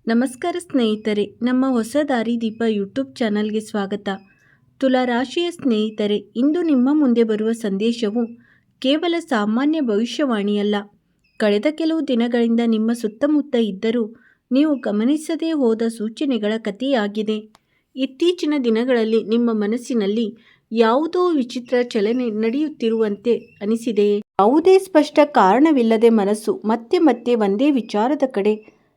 ನಮಸ್ಕಾರ ಸ್ನೇಹಿತರೆ, ನಮ್ಮ ಹೊಸ ದಾರಿದೀಪ ಯೂಟ್ಯೂಬ್ ಚಾನಲ್ಗೆ ಸ್ವಾಗತ. ತುಲಾ ರಾಶಿಯ ಸ್ನೇಹಿತರೆ, ಇಂದು ನಿಮ್ಮ ಮುಂದೆ ಬರುವ ಸಂದೇಶವು ಕೇವಲ ಸಾಮಾನ್ಯ ಭವಿಷ್ಯವಾಣಿಯಲ್ಲ. ಕಳೆದ ಕೆಲವು ದಿನಗಳಿಂದ ನಿಮ್ಮ ಸುತ್ತಮುತ್ತ ಇದ್ದರೂ ನೀವು ಗಮನಿಸದೇ ಹೋದ ಸೂಚನೆಗಳ ಕಥೆಯಾಗಿದೆ. ಇತ್ತೀಚಿನ ದಿನಗಳಲ್ಲಿ ನಿಮ್ಮ ಮನಸ್ಸಿನಲ್ಲಿ ಯಾವುದೋ ವಿಚಿತ್ರ ಚಲನೆ ನಡೆಯುತ್ತಿರುವಂತೆ ಅನಿಸಿದೆಯೇ? ಯಾವುದೇ ಸ್ಪಷ್ಟ ಕಾರಣವಿಲ್ಲದೆ ಮನಸ್ಸು ಮತ್ತೆ ಮತ್ತೆ ಒಂದೇ ವಿಚಾರದ ಕಡೆ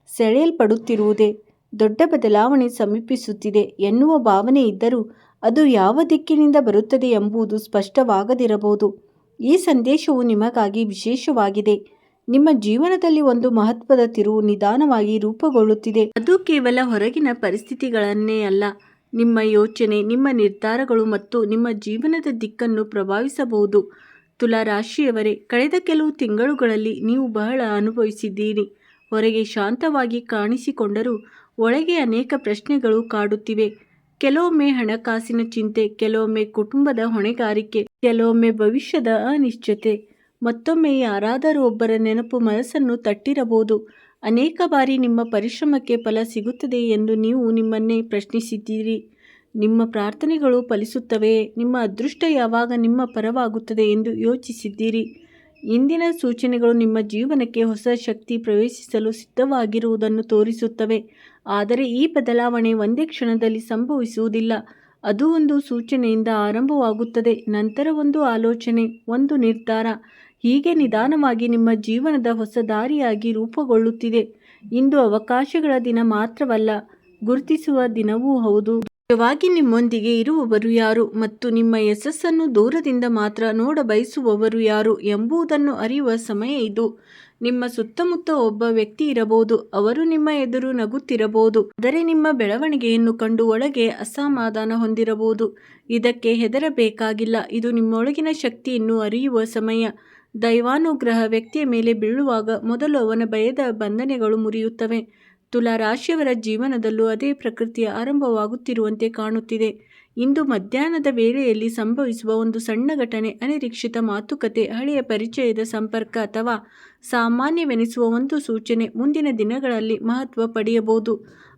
ಸೆಳೆಯಲ್ಪಡುತ್ತಿರುವುದೇ? ದೊಡ್ಡ ಬದಲಾವಣೆ ಸಮೀಪಿಸುತ್ತಿದೆ ಎನ್ನುವ ಭಾವನೆ ಇದ್ದರೂ ಅದು ಯಾವ ದಿಕ್ಕಿನಿಂದ ಬರುತ್ತದೆ ಎಂಬುದು ಸ್ಪಷ್ಟವಾಗದಿರಬಹುದು. ಈ ಸಂದೇಶವು ನಿಮಗಾಗಿ ವಿಶೇಷವಾಗಿದೆ. ನಿಮ್ಮ ಜೀವನದಲ್ಲಿ ಒಂದು ಮಹತ್ವದ ತಿರುವು ನಿಧಾನವಾಗಿ ರೂಪುಗೊಳ್ಳುತ್ತಿದೆ. ಅದು ಕೇವಲ ಹೊರಗಿನ ಪರಿಸ್ಥಿತಿಗಳನ್ನೇ ಅಲ್ಲ, ನಿಮ್ಮ ಯೋಚನೆ, ನಿಮ್ಮ ನಿರ್ಧಾರಗಳು ಮತ್ತು ನಿಮ್ಮ ಜೀವನದ ದಿಕ್ಕನ್ನು ಪ್ರಭಾವಿಸಬಹುದು. ತುಲಾ ರಾಶಿಯವರೇ, ಕಳೆದ ಕೆಲವು ತಿಂಗಳುಗಳಲ್ಲಿ ನೀವು ಬಹಳ ಅನುಭವಿಸಿದ್ದೀರಿ. ಹೊರಗೆ ಶಾಂತವಾಗಿ ಕಾಣಿಸಿಕೊಂಡರೂ ಒಳಗೆ ಅನೇಕ ಪ್ರಶ್ನೆಗಳು ಕಾಡುತ್ತಿವೆ. ಕೆಲವೊಮ್ಮೆ ಹಣಕಾಸಿನ ಚಿಂತೆ, ಕೆಲವೊಮ್ಮೆ ಕುಟುಂಬದ ಹೊಣೆಗಾರಿಕೆ, ಕೆಲವೊಮ್ಮೆ ಭವಿಷ್ಯದ ಅನಿಶ್ಚಿತತೆ, ಮತ್ತೊಮ್ಮೆ ಯಾರಾದರೂ ಒಬ್ಬರ ನೆನಪು ಮನಸ್ಸನ್ನು ತಟ್ಟಿರಬಹುದು. ಅನೇಕ ಬಾರಿ ನಿಮ್ಮ ಪರಿಶ್ರಮಕ್ಕೆ ಫಲ ಸಿಗುತ್ತದೆ ಎಂದು ನೀವು ನಿಮ್ಮನ್ನೇ ಪ್ರಶ್ನಿಸಿದ್ದೀರಿ. ನಿಮ್ಮ ಪ್ರಾರ್ಥನೆಗಳು ಫಲಿಸುತ್ತವೆಯೇ? ನಿಮ್ಮ ಅದೃಷ್ಟ ಯಾವಾಗ ನಿಮ್ಮ ಪರವಾಗುತ್ತದೆ ಎಂದು ಯೋಚಿಸಿದ್ದೀರಿ. ಇಂದಿನ ಸೂಚನೆಗಳು ನಿಮ್ಮ ಜೀವನಕ್ಕೆ ಹೊಸ ಶಕ್ತಿ ಪ್ರವೇಶಿಸಲು ಸಿದ್ಧವಾಗಿರುವುದನ್ನು ತೋರಿಸುತ್ತವೆ. ಆದರೆ ಈ ಬದಲಾವಣೆ ಒಂದೇ ಕ್ಷಣದಲ್ಲಿ ಸಂಭವಿಸುವುದಿಲ್ಲ. ಅದು ಒಂದು ಸೂಚನೆಯಿಂದ ಆರಂಭವಾಗುತ್ತದೆ, ನಂತರ ಒಂದು ಆಲೋಚನೆ, ಒಂದು ನಿರ್ಧಾರ, ಹೀಗೆ ನಿಧಾನವಾಗಿ ನಿಮ್ಮ ಜೀವನದ ಹೊಸ ದಾರಿಯಾಗಿ ರೂಪುಗೊಳ್ಳುತ್ತಿದೆ. ಇಂದು ಅವಕಾಶಗಳ ದಿನ ಮಾತ್ರವಲ್ಲ, ಗುರುತಿಸುವ ದಿನವೂ ಹೌದು. ನಿಜವಾಗಿ ನಿಮ್ಮೊಂದಿಗೆ ಇರುವವರು ಯಾರು ಮತ್ತು ನಿಮ್ಮ ಯಶಸ್ಸನ್ನು ದೂರದಿಂದ ಮಾತ್ರ ನೋಡಬಯಸುವವರು ಯಾರು ಎಂಬುದನ್ನು ಅರಿಯುವ ಸಮಯ ಇದು. ನಿಮ್ಮ ಸುತ್ತಮುತ್ತ ಒಬ್ಬ ವ್ಯಕ್ತಿ ಇರಬಹುದು, ಅವರು ನಿಮ್ಮ ಎದುರು ನಗುತ್ತಿರಬಹುದು, ಆದರೆ ನಿಮ್ಮ ಬೆಳವಣಿಗೆಯನ್ನು ಕಂಡು ಒಳಗೆ ಅಸಮಾಧಾನ ಹೊಂದಿರಬಹುದು. ಇದಕ್ಕೆ ಹೆದರಬೇಕಾಗಿಲ್ಲ, ಇದು ನಿಮ್ಮೊಳಗಿನ ಶಕ್ತಿಯನ್ನು ಅರಿಯುವ ಸಮಯ. ದೈವಾನುಗ್ರಹ ವ್ಯಕ್ತಿಯ ಮೇಲೆ ಬೀಳುವಾಗ ಮೊದಲು ಅವನ ಭಯದ ಬಂಧನಗಳು ಮುರಿಯುತ್ತವೆ. ತುಲಾ ರಾಶಿಯವರ ಜೀವನದಲ್ಲೂ ಅದೇ ಪ್ರಕ್ರಿಯೆ ಆರಂಭವಾಗುತ್ತಿರುವಂತೆ ಕಾಣುತ್ತಿದೆ. ಇಂದು ಮಧ್ಯಾಹ್ನದ ವೇಳೆಯಲ್ಲಿ ಸಂಭವಿಸುವ ಒಂದು ಸಣ್ಣ ಘಟನೆ, ಅನಿರೀಕ್ಷಿತ ಮಾತುಕತೆ, ಹಳೆಯ ಪರಿಚಯದ ಸಂಪರ್ಕ ಅಥವಾ ಸಾಮಾನ್ಯವೆನಿಸುವ ಒಂದು ಸೂಚನೆ ಮುಂದಿನ ದಿನಗಳಲ್ಲಿ ಮಹತ್ವ ಪಡೆಯಬಹುದು.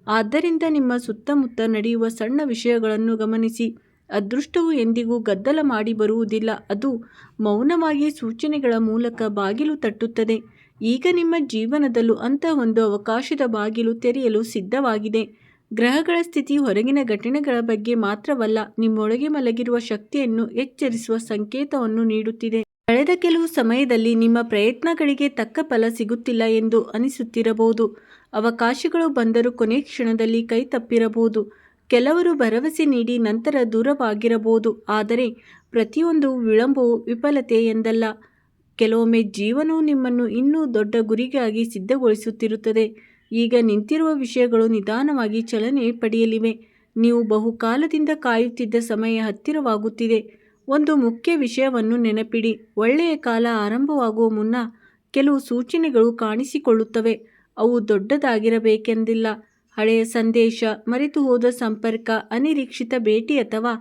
ಆದ್ದರಿಂದ ನಿಮ್ಮ ಸುತ್ತಮುತ್ತ ನಡೆಯುವ ಸಣ್ಣ ವಿಷಯಗಳನ್ನು ಗಮನಿಸಿ. ಅದೃಷ್ಟವು ಎಂದಿಗೂ ಗದ್ದಲ ಮಾಡಿ ಬರುವುದಿಲ್ಲ, ಅದು ಮೌನವಾಗಿ ಸೂಚನೆಗಳ ಮೂಲಕ ಬಾಗಿಲು ತಟ್ಟುತ್ತದೆ. ಈಗ ನಿಮ್ಮ ಜೀವನದಲ್ಲೂ ಅಂತಹ ಒಂದು ಅವಕಾಶದ ಬಾಗಿಲು ತೆರೆಯಲು ಸಿದ್ಧವಾಗಿದೆ. ಗ್ರಹಗಳ ಸ್ಥಿತಿ ಹೊರಗಿನ ಘಟನೆಗಳ ಬಗ್ಗೆ ಮಾತ್ರವಲ್ಲ, ನಿಮ್ಮೊಳಗೆ ಮಲಗಿರುವ ಶಕ್ತಿಯನ್ನು ಎಚ್ಚರಿಸುವ ಸಂಕೇತವನ್ನು ನೀಡುತ್ತಿದೆ. ಕಳೆದ ಕೆಲವು ಸಮಯದಲ್ಲಿ ನಿಮ್ಮ ಪ್ರಯತ್ನಗಳಿಗೆ ತಕ್ಕ ಫಲ ಸಿಗುತ್ತಿಲ್ಲ ಎಂದು ಅನಿಸುತ್ತಿರಬಹುದು. ಅವಕಾಶಗಳು ಬಂದರೂ ಕೊನೆ ಕ್ಷಣದಲ್ಲಿ ಕೈ ತಪ್ಪಿರಬಹುದು. ಕೆಲವರು ಭರವಸೆ ನೀಡಿ ನಂತರ ದೂರವಾಗಿರಬಹುದು. ಆದರೆ ಪ್ರತಿಯೊಂದು ವಿಳಂಬವೂ ವಿಫಲತೆ ಎಂದಲ್ಲ. ಕೆಲವೊಮ್ಮೆ ಜೀವನವು ನಿಮ್ಮನ್ನು ಇನ್ನೂ ದೊಡ್ಡ ಗುರಿಗಾಗಿ ಸಿದ್ಧಗೊಳಿಸುತ್ತಿರುತ್ತದೆ. ಈಗ ನಿಂತಿರುವ ವಿಷಯಗಳು ನಿಧಾನವಾಗಿ ಚಲನೆ ಪಡೆಯಲಿವೆ. ನೀವು ಬಹುಕಾಲದಿಂದ ಕಾಯುತ್ತಿದ್ದ ಸಮಯ ಹತ್ತಿರವಾಗುತ್ತಿದೆ. ಒಂದು ಮುಖ್ಯ ವಿಷಯವನ್ನು ನೆನಪಿಡಿ, ಒಳ್ಳೆಯ ಕಾಲ ಆರಂಭವಾಗುವ ಮುನ್ನ ಕೆಲವು ಸೂಚನೆಗಳು ಕಾಣಿಸಿಕೊಳ್ಳುತ್ತವೆ. ಅವು ದೊಡ್ಡದಾಗಿರಬೇಕೆಂದಿಲ್ಲ. ಹಳೆಯ ಸಂದೇಶ, ಮರೆತು ಹೋದ ಸಂಪರ್ಕ, ಅನಿರೀಕ್ಷಿತ ಭೇಟಿ ಅಥವಾ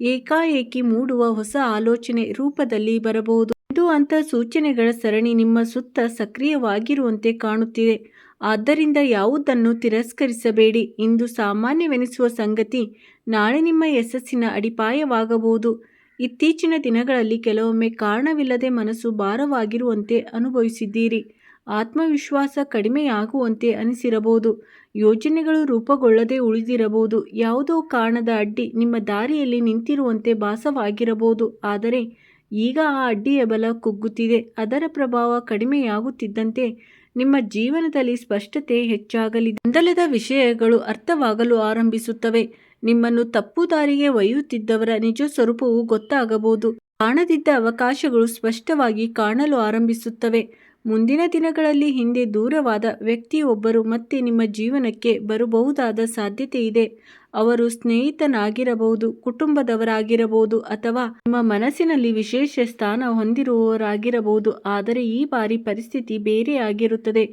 ಏಕಾಏಕಿ ಮೂಡುವ ಹೊಸ ಆಲೋಚನೆ ರೂಪದಲ್ಲಿ ಬರಬಹುದು. ಇದು ಅಂತಹ ಸೂಚನೆಗಳ ಸರಣಿ ನಿಮ್ಮ ಸುತ್ತ ಸಕ್ರಿಯವಾಗಿರುವಂತೆ ಕಾಣುತ್ತಿದೆ. ಆದ್ದರಿಂದ ಯಾವುದನ್ನು ತಿರಸ್ಕರಿಸಬೇಡಿ. ಇಂದು ಸಾಮಾನ್ಯವೆನಿಸುವ ಸಂಗತಿ ನಾಳೆ ನಿಮ್ಮ ಯಶಸ್ಸಿನ ಅಡಿಪಾಯವಾಗಬಹುದು. ಇತ್ತೀಚಿನ ದಿನಗಳಲ್ಲಿ ಕೆಲವೊಮ್ಮೆ ಕಾರಣವಿಲ್ಲದೆ ಮನಸ್ಸು ಭಾರವಾಗಿರುವಂತೆ ಅನುಭವಿಸಿದ್ದೀರಿ. ಆತ್ಮವಿಶ್ವಾಸ ಕಡಿಮೆಯಾಗುವಂತೆ ಅನಿಸಿರಬಹುದು. ಯೋಜನೆಗಳು ರೂಪುಗೊಳ್ಳದೆ ಉಳಿದಿರಬಹುದು. ಯಾವುದೋ ಕಾರಣದ ಅಡ್ಡಿ ನಿಮ್ಮ ದಾರಿಯಲ್ಲಿ ನಿಂತಿರುವಂತೆ ಭಾಸವಾಗಿರಬಹುದು. ಆದರೆ ಈಗ ಆ ಅಡ್ಡಿಯ ಬಲ ಕುಗ್ಗುತ್ತಿದೆ. ಅದರ ಪ್ರಭಾವ ಕಡಿಮೆಯಾಗುತ್ತಿದ್ದಂತೆ ನಿಮ್ಮ ಜೀವನದಲ್ಲಿ ಸ್ಪಷ್ಟತೆ ಹೆಚ್ಚಾಗಲಿದೆ. ಗೊಂದಲದ ವಿಷಯಗಳು ಅರ್ಥವಾಗಲು ಆರಂಭಿಸುತ್ತವೆ. ನಿಮ್ಮನ್ನು ತಪ್ಪು ದಾರಿಗೆ ಒಯ್ಯುತ್ತಿದ್ದವರ ನಿಜ ಸ್ವರೂಪವು ಗೊತ್ತಾಗಬಹುದು. ಕಾಣದಿದ್ದ ಅವಕಾಶಗಳು ಸ್ಪಷ್ಟವಾಗಿ ಕಾಣಲು ಆರಂಭಿಸುತ್ತವೆ. ಮುಂದಿನ ದಿನಗಳಲ್ಲಿ ಹಿಂದೆ ದೂರವಾದ ವ್ಯಕ್ತಿಯೊಬ್ಬರು ಮತ್ತೆ ನಿಮ್ಮ ಜೀವನಕ್ಕೆ ಬರಬಹುದಾದ ಸಾಧ್ಯತೆ ಇದೆ. ಅವರು ಸ್ನೇಹಿತನಾಗಿರಬಹುದು, ಕುಟುಂಬದವರಾಗಿರಬಹುದು ಅಥವಾ ನಿಮ್ಮ ಮನಸ್ಸಿನಲ್ಲಿ ವಿಶೇಷ ಸ್ಥಾನ ಹೊಂದಿರುವವರಾಗಿರಬಹುದು. ಆದರೆ ಈ ಬಾರಿ ಪರಿಸ್ಥಿತಿ ಬೇರೆಯಾಗಿರುತ್ತದೆ.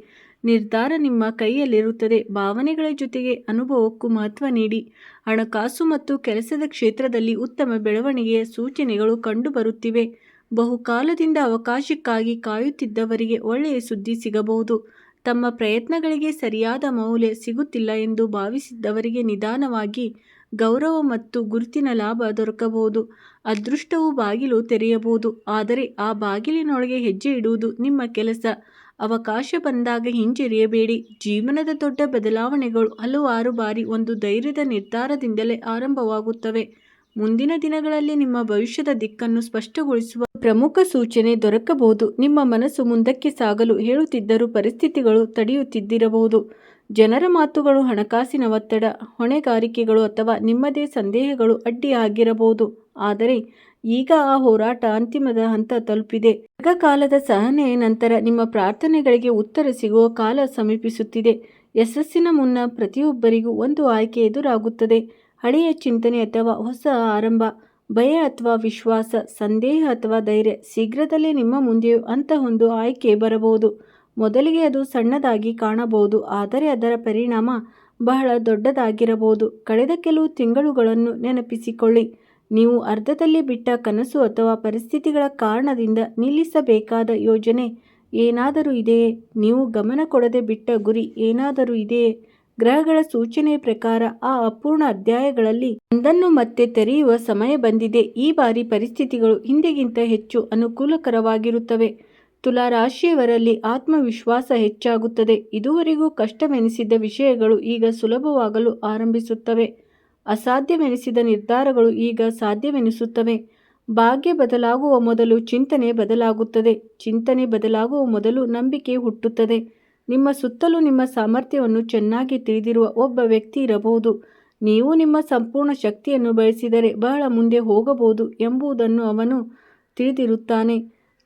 ನಿರ್ಧಾರ ನಿಮ್ಮ ಕೈಯಲ್ಲಿರುತ್ತದೆ. ಭಾವನೆಗಳ ಜೊತೆಗೆ ಅನುಭವಕ್ಕೂ ಮಹತ್ವ ನೀಡಿ. ಹಣಕಾಸು ಮತ್ತು ಕೆಲಸದ ಕ್ಷೇತ್ರದಲ್ಲಿ ಉತ್ತಮ ಬೆಳವಣಿಗೆಯ ಸೂಚನೆಗಳು ಕಂಡುಬರುತ್ತಿವೆ. ಬಹುಕಾಲದಿಂದ ಅವಕಾಶಕ್ಕಾಗಿ ಕಾಯುತ್ತಿದ್ದವರಿಗೆ ಒಳ್ಳೆಯ ಸುದ್ದಿ ಸಿಗಬಹುದು. ತಮ್ಮ ಪ್ರಯತ್ನಗಳಿಗೆ ಸರಿಯಾದ ಮೌಲ್ಯ ಸಿಗುತ್ತಿಲ್ಲ ಎಂದು ಭಾವಿಸಿದ್ದವರಿಗೆ ನಿಧಾನವಾಗಿ ಗೌರವ ಮತ್ತು ಗುರುತಿನ ಲಾಭ ದೊರಕಬಹುದು. ಅದೃಷ್ಟವು ಬಾಗಿಲು ತೆರೆಯಬಹುದು, ಆದರೆ ಆ ಬಾಗಿಲಿನೊಳಗೆ ಹೆಜ್ಜೆ ಇಡುವುದು ನಿಮ್ಮ ಕೆಲಸ. ಅವಕಾಶ ಬಂದಾಗ ಹಿಂಜರಿಯಬೇಡಿ. ಜೀವನದ ದೊಡ್ಡ ಬದಲಾವಣೆಗಳು ಹಲವಾರು ಬಾರಿ ಒಂದು ಧೈರ್ಯದ ನಿರ್ಧಾರದಿಂದಲೇ ಆರಂಭವಾಗುತ್ತವೆ. ಮುಂದಿನ ದಿನಗಳಲ್ಲಿ ನಿಮ್ಮ ಭವಿಷ್ಯದ ದಿಕ್ಕನ್ನು ಸ್ಪಷ್ಟಗೊಳಿಸುವ ಪ್ರಮುಖ ಸೂಚನೆ ದೊರಕಬಹುದು. ನಿಮ್ಮ ಮನಸ್ಸು ಮುಂದಕ್ಕೆ ಸಾಗಲು ಹೇಳುತ್ತಿದ್ದರೂ ಪರಿಸ್ಥಿತಿಗಳು ತಡೆಯುತ್ತಿದ್ದಿರಬಹುದು. ಜನರ ಮಾತುಗಳು, ಹಣಕಾಸಿನ ಒತ್ತಡ, ಹೊಣೆಗಾರಿಕೆಗಳು ಅಥವಾ ನಿಮ್ಮದೇ ಸಂದೇಹಗಳು ಅಡ್ಡಿಯಾಗಿರಬಹುದು. ಆದರೆ ಈಗ ಆ ಹೋರಾಟ ಅಂತಿಮದ ಹಂತ ತಲುಪಿದೆ. ದೀರ್ಘಕಾಲದ ಸಹನೆಯ ನಂತರ ನಿಮ್ಮ ಪ್ರಾರ್ಥನೆಗಳಿಗೆ ಉತ್ತರ ಸಿಗುವ ಕಾಲ ಸಮೀಪಿಸುತ್ತಿದೆ. ಯಶಸ್ಸಿನ ಮುನ್ನ ಪ್ರತಿಯೊಬ್ಬರಿಗೂ ಒಂದು ಆಯ್ಕೆ ಎದುರಾಗುತ್ತದೆ. ಹಳೆಯ ಚಿಂತನೆ ಅಥವಾ ಹೊಸ ಆರಂಭ, ಭಯ ಅಥವಾ ವಿಶ್ವಾಸ, ಸಂದೇಹ ಅಥವಾ ಧೈರ್ಯ. ಶೀಘ್ರದಲ್ಲೇ ನಿಮ್ಮ ಮುಂದೆಯೂ ಅಂತಹೊಂದು ಆಯ್ಕೆ ಬರಬಹುದು. ಮೊದಲಿಗೆ ಅದು ಸಣ್ಣದಾಗಿ ಕಾಣಬಹುದು, ಆದರೆ ಅದರ ಪರಿಣಾಮ ಬಹಳ ದೊಡ್ಡದಾಗಿರಬಹುದು. ಕಳೆದ ಕೆಲವು ತಿಂಗಳುಗಳನ್ನು ನೆನಪಿಸಿಕೊಳ್ಳಿ. ನೀವು ಅರ್ಧದಲ್ಲಿ ಬಿಟ್ಟ ಕನಸು ಅಥವಾ ಪರಿಸ್ಥಿತಿಗಳ ಕಾರಣದಿಂದ ನಿಲ್ಲಿಸಬೇಕಾದ ಯೋಜನೆ ಏನಾದರೂ ಇದೆಯೇ? ನೀವು ಗಮನ ಕೊಡದೆ ಬಿಟ್ಟ ಗುರಿ ಏನಾದರೂ ಇದೆಯೇ? ಗ್ರಹಗಳ ಸೂಚನೆಯ ಪ್ರಕಾರ ಆ ಅಪೂರ್ಣ ಅಧ್ಯಾಯಗಳಲ್ಲಿ ಒಂದನ್ನು ಮತ್ತೆ ತೆರೆಯುವ ಸಮಯ ಬಂದಿದೆ. ಈ ಬಾರಿ ಪರಿಸ್ಥಿತಿಗಳು ಹಿಂದೆಗಿಂತ ಹೆಚ್ಚು ಅನುಕೂಲಕರವಾಗಿರುತ್ತವೆ. ತುಲಾ ರಾಶಿಯವರಲ್ಲಿ ಆತ್ಮವಿಶ್ವಾಸ ಹೆಚ್ಚಾಗುತ್ತದೆ. ಇದುವರೆಗೂ ಕಷ್ಟವೆನಿಸಿದ್ದ ವಿಷಯಗಳು ಈಗ ಸುಲಭವಾಗಲು ಆರಂಭಿಸುತ್ತವೆ. ಅಸಾಧ್ಯವೆನಿಸಿದ ನಿರ್ಧಾರಗಳು ಈಗ ಸಾಧ್ಯವೆನಿಸುತ್ತವೆ. ಭಾಗ್ಯ ಬದಲಾಗುವ ಮೊದಲು ಚಿಂತನೆ ಬದಲಾಗುತ್ತದೆ. ಚಿಂತನೆ ಬದಲಾಗುವ ಮೊದಲು ನಂಬಿಕೆ ಹುಟ್ಟುತ್ತದೆ. ನಿಮ್ಮ ಸುತ್ತಲೂ ನಿಮ್ಮ ಸಾಮರ್ಥ್ಯವನ್ನು ಚೆನ್ನಾಗಿ ತಿಳಿದಿರುವ ಒಬ್ಬ ವ್ಯಕ್ತಿ ಇರಬಹುದು. ನೀವು ನಿಮ್ಮ ಸಂಪೂರ್ಣ ಶಕ್ತಿಯನ್ನು ಬಳಸಿದರೆ ಬಹಳ ಮುಂದೆ ಹೋಗಬಹುದು ಎಂಬುದನ್ನು ಅವನು ತಿಳಿದಿರುತ್ತಾನೆ.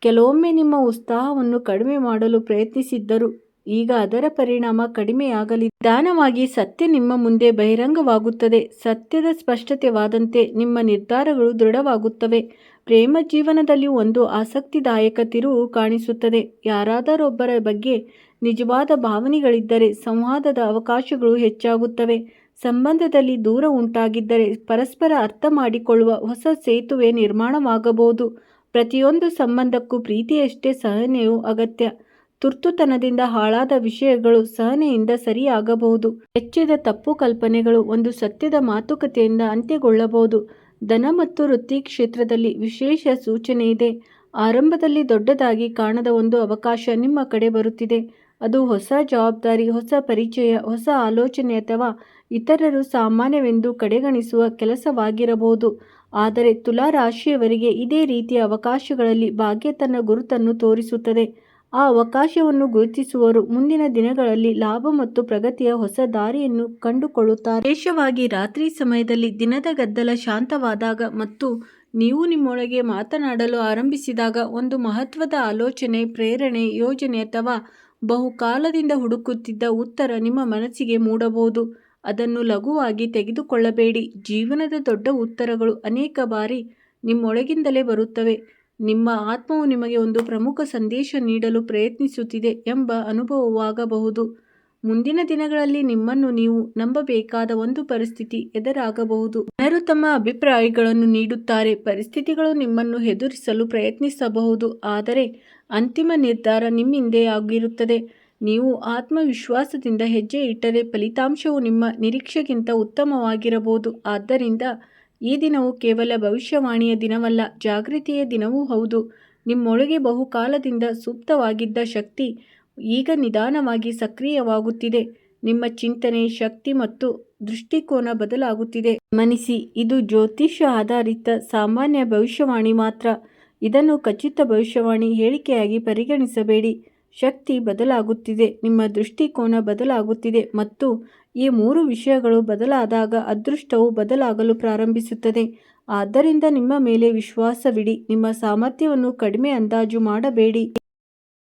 ಕೆಲವೊಮ್ಮೆ ನಿಮ್ಮ ಉತ್ಸಾಹವನ್ನು ಕಡಿಮೆ ಮಾಡಲು ಪ್ರಯತ್ನಿಸಿದ್ದರು. ಈಗ ಅದರ ಪರಿಣಾಮ ಕಡಿಮೆಯಾಗಲಿದೆ. ನಿಧಾನವಾಗಿ ಸತ್ಯ ನಿಮ್ಮ ಮುಂದೆ ಬಹಿರಂಗವಾಗುತ್ತದೆ. ಸತ್ಯದ ಸ್ಪಷ್ಟತೆವಾದಂತೆ ನಿಮ್ಮ ನಿರ್ಧಾರಗಳು ದೃಢವಾಗುತ್ತವೆ. ಪ್ರೇಮ ಜೀವನದಲ್ಲಿ ಒಂದು ಆಸಕ್ತಿದಾಯಕ ತಿರುವು ಕಾಣಿಸುತ್ತದೆ. ಯಾರಾದರೊಬ್ಬರ ಬಗ್ಗೆ ನಿಜವಾದ ಭಾವನೆಗಳಿದ್ದರೆ ಸಂವಾದದ ಅವಕಾಶಗಳು ಹೆಚ್ಚಾಗುತ್ತವೆ. ಸಂಬಂಧದಲ್ಲಿ ದೂರ ಉಂಟಾಗಿದ್ದರೆ ಪರಸ್ಪರ ಅರ್ಥ ಮಾಡಿಕೊಳ್ಳುವ ಹೊಸ ಸೇತುವೆ ನಿರ್ಮಾಣವಾಗಬಹುದು. ಪ್ರತಿಯೊಂದು ಸಂಬಂಧಕ್ಕೂ ಪ್ರೀತಿಯಷ್ಟೇ ಸಹನೆಯೂ ಅಗತ್ಯ. ತುರ್ತುತನದಿಂದ ಹಾಳಾದ ವಿಷಯಗಳು ಸಹನೆಯಿಂದ ಸರಿಯಾಗಬಹುದು. ವೆಚ್ಚದ ತಪ್ಪು ಕಲ್ಪನೆಗಳು ಒಂದು ಸತ್ಯದ ಮಾತುಕತೆಯಿಂದ ಅಂತ್ಯಗೊಳ್ಳಬಹುದು. ಧನ ಮತ್ತು ವೃತ್ತಿ ಕ್ಷೇತ್ರದಲ್ಲಿ ವಿಶೇಷ ಸೂಚನೆ ಇದೆ. ಆರಂಭದಲ್ಲಿ ದೊಡ್ಡದಾಗಿ ಕಾಣದ ಒಂದು ಅವಕಾಶ ನಿಮ್ಮ ಕಡೆ ಬರುತ್ತಿದೆ. ಅದು ಹೊಸ ಜವಾಬ್ದಾರಿ, ಹೊಸ ಪರಿಚಯ, ಹೊಸ ಆಲೋಚನೆ ಅಥವಾ ಇತರರು ಸಾಮಾನ್ಯವೆಂದು ಕಡೆಗಣಿಸುವ ಕೆಲಸವಾಗಿರಬಹುದು. ಆದರೆ ತುಲಾ ರಾಶಿಯವರಿಗೆ ಇದೇ ರೀತಿಯ ಅವಕಾಶಗಳಲ್ಲಿ ಭಾಗ್ಯ ತನ್ನ ಗುರುತನ್ನು ತೋರಿಸುತ್ತದೆ. ಆ ಅವಕಾಶವನ್ನು ಗುರುತಿಸುವವರು ಮುಂದಿನ ದಿನಗಳಲ್ಲಿ ಲಾಭ ಮತ್ತು ಪ್ರಗತಿಯ ಹೊಸ ದಾರಿಯನ್ನು ಕಂಡುಕೊಳ್ಳುತ್ತಾರೆ. ವಿಶೇಷವಾಗಿ ರಾತ್ರಿ ಸಮಯದಲ್ಲಿ ದಿನದ ಗದ್ದಲ ಶಾಂತವಾದಾಗ ಮತ್ತು ನೀವು ನಿಮ್ಮೊಳಗೆ ಮಾತನಾಡಲು ಆರಂಭಿಸಿದಾಗ ಒಂದು ಮಹತ್ವದ ಆಲೋಚನೆ, ಪ್ರೇರಣೆ, ಯೋಜನೆ ಅಥವಾ ಬಹುಕಾಲದಿಂದ ಹುಡುಕುತ್ತಿದ್ದ ಉತ್ತರ ನಿಮ್ಮ ಮನಸ್ಸಿಗೆ ಮೂಡಬಹುದು. ಅದನ್ನು ಲಘುವಾಗಿ ತೆಗೆದುಕೊಳ್ಳಬೇಡಿ. ಜೀವನದ ದೊಡ್ಡ ಉತ್ತರಗಳು ಅನೇಕ ಬಾರಿ ನಿಮ್ಮೊಳಗಿಂದಲೇ ಬರುತ್ತವೆ. ನಿಮ್ಮ ಆತ್ಮವು ನಿಮಗೆ ಒಂದು ಪ್ರಮುಖ ಸಂದೇಶ ನೀಡಲು ಪ್ರಯತ್ನಿಸುತ್ತಿದೆ ಎಂಬ ಅನುಭವವಾಗಬಹುದು. ಮುಂದಿನ ದಿನಗಳಲ್ಲಿ ನಿಮ್ಮನ್ನು ನೀವು ನಂಬಬೇಕಾದ ಒಂದು ಪರಿಸ್ಥಿತಿ ಎದುರಾಗಬಹುದು. ಜನರು ತಮ್ಮ ಅಭಿಪ್ರಾಯಗಳನ್ನು ನೀಡುತ್ತಾರೆ. ಪರಿಸ್ಥಿತಿಗಳು ನಿಮ್ಮನ್ನು ಹೆದರಿಸಲು ಪ್ರಯತ್ನಿಸಬಹುದು, ಆದರೆ ಅಂತಿಮ ನಿರ್ಧಾರ ನಿಮ್ಮಿಂದೇ ಆಗಿರುತ್ತದೆ. ನೀವು ಆತ್ಮವಿಶ್ವಾಸದಿಂದ ಹೆಜ್ಜೆ ಇಟ್ಟರೆ ಫಲಿತಾಂಶವು ನಿಮ್ಮ ನಿರೀಕ್ಷೆಗಿಂತ ಉತ್ತಮವಾಗಿರಬಹುದು. ಆದ್ದರಿಂದ ಈ ದಿನವು ಕೇವಲ ಭವಿಷ್ಯವಾಣಿಯ ದಿನವಲ್ಲ, ಜಾಗೃತಿಯ ದಿನವೂ ಹೌದು. ನಿಮ್ಮೊಳಗೆ ಬಹುಕಾಲದಿಂದ ಸುಪ್ತವಾಗಿದ್ದ ಶಕ್ತಿ ಈಗ ನಿಧಾನವಾಗಿ ಸಕ್ರಿಯವಾಗುತ್ತಿದೆ. ನಿಮ್ಮ ಚಿಂತನೆ, ಶಕ್ತಿ ಮತ್ತು ದೃಷ್ಟಿಕೋನ ಬದಲಾಗುತ್ತಿದೆ. ಗಮನಿಸಿ, ಇದು ಜ್ಯೋತಿಷ್ಯ ಆಧಾರಿತ ಸಾಮಾನ್ಯ ಭವಿಷ್ಯವಾಣಿ ಮಾತ್ರ. ಇದನ್ನು ಖಚಿತ ಭವಿಷ್ಯವಾಣಿ ಹೇಳಿಕೆಯಾಗಿ ಪರಿಗಣಿಸಬೇಡಿ. ಶಕ್ತಿ ಬದಲಾಗುತ್ತಿದೆ, ನಿಮ್ಮ ದೃಷ್ಟಿಕೋನ ಬದಲಾಗುತ್ತಿದೆ ಮತ್ತು ಈ ಮೂರು ವಿಷಯಗಳು ಬದಲಾದಾಗ ಅದೃಷ್ಟವು ಬದಲಾಗಲು ಪ್ರಾರಂಭಿಸುತ್ತದೆ. ಆದ್ದರಿಂದ ನಿಮ್ಮ ಮೇಲೆ ವಿಶ್ವಾಸವಿಡಿ. ನಿಮ್ಮ ಸಾಮರ್ಥ್ಯವನ್ನು ಕಡಿಮೆ ಅಂದಾಜು ಮಾಡಬೇಡಿ.